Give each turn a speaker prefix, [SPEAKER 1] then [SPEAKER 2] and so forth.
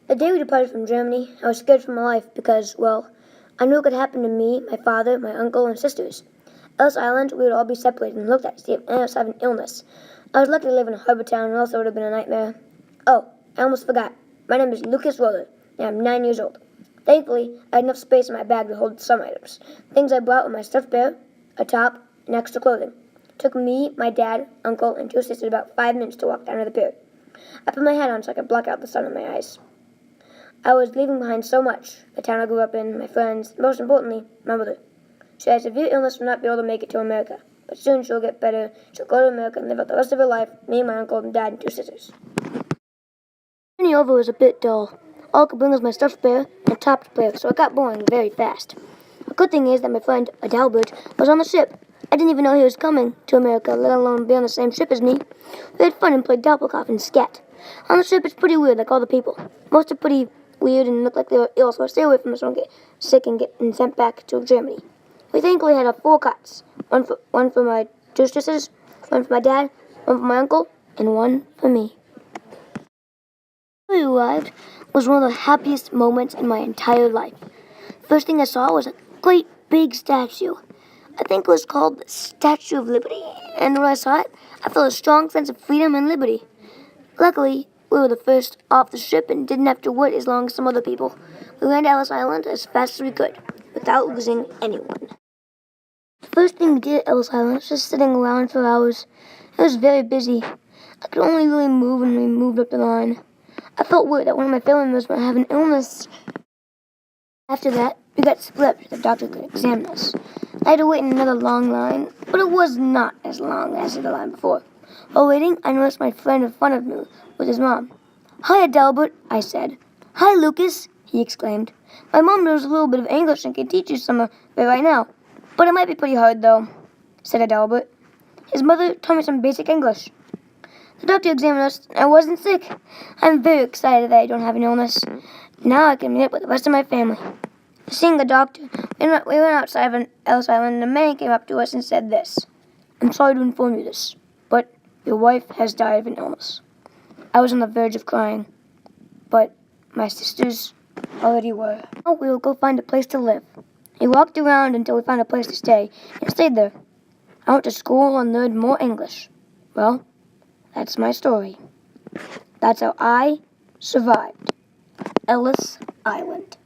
[SPEAKER 1] The day we departed from Germany, I was scared for my life because, well, I knew it could happen to me, my father, my uncle, and sisters. Ellis Island, we would all be separated and looked at to see if any of us had an illness. I was lucky to live in a harbor town, or else it would have been a nightmare. Oh, I almost forgot. My name is Lucas Roller, and I'm 9 years old. Thankfully, I had enough space in my bag to hold some items. Things I brought were my stuffed bear, a top, and extra clothing. It took me, my dad, uncle, and two sisters about 5 minutes to walk down to the pier. I put my hat on so I could block out the sun in my eyes. I was leaving behind so much: the town I grew up in, my friends, and most importantly, my mother. She had a severe illness and would not be able to make it to America, but soon she'll get better. She'll go to America and live out the rest of her life, me, my uncle, and dad, and two sisters. The journey over was a bit dull. All I could bring was my stuffed bear and a top to play with, so it got boring very fast. The good thing is that my friend, Adalbert, was on the ship. I didn't even know he was coming to America, let alone be on the same ship as me. We had fun and played Doppelkopf and scat. On the ship, it's pretty weird, like all the people. Most are pretty weird and look like they were ill, so I stay away from them so I don't get sick and get sent back to Germany. We thankfully had 4 cots. One for my two sisters, one for my dad, one for my uncle, and one for me. When we arrived was one of the happiest moments in my entire life. First thing I saw was a great big statue. I think it was called the Statue of Liberty, and when I saw it, I felt a strong sense of freedom and liberty. Luckily, we were the first off the ship and didn't have to wait as long as some other people. We ran to Ellis Island as fast as we could, without losing anyone. The first thing we did at Ellis Island was just sitting around for hours. It was very busy. I could only really move when we moved up the line. I felt weird that one of my family members might have an illness. After that, we got split so the doctor could examine us. I had to wait in another long line, but it was not as long as the line before. While waiting, I noticed my friend in front of me with his mom. "Hi, Adalbert," I said. "Hi, Lucas," he exclaimed. "My mom knows a little bit of English and can teach you some of it right now. But it might be pretty hard, though," said Adalbert. His mother taught me some basic English. The doctor examined us, and I wasn't sick. I'm very excited that I don't have an illness. Now I can meet up with the rest of my family. Seeing the doctor, we went outside of Ellis Island, and a man came up to us and said this: "I'm sorry to inform you this, but your wife has died of an illness." I was on the verge of crying, but my sisters already were. Now we will go find a place to live. He walked around until we found a place to stay, and stayed there. I went to school and learned more English. Well, that's my story. That's how I survived Ellis Island.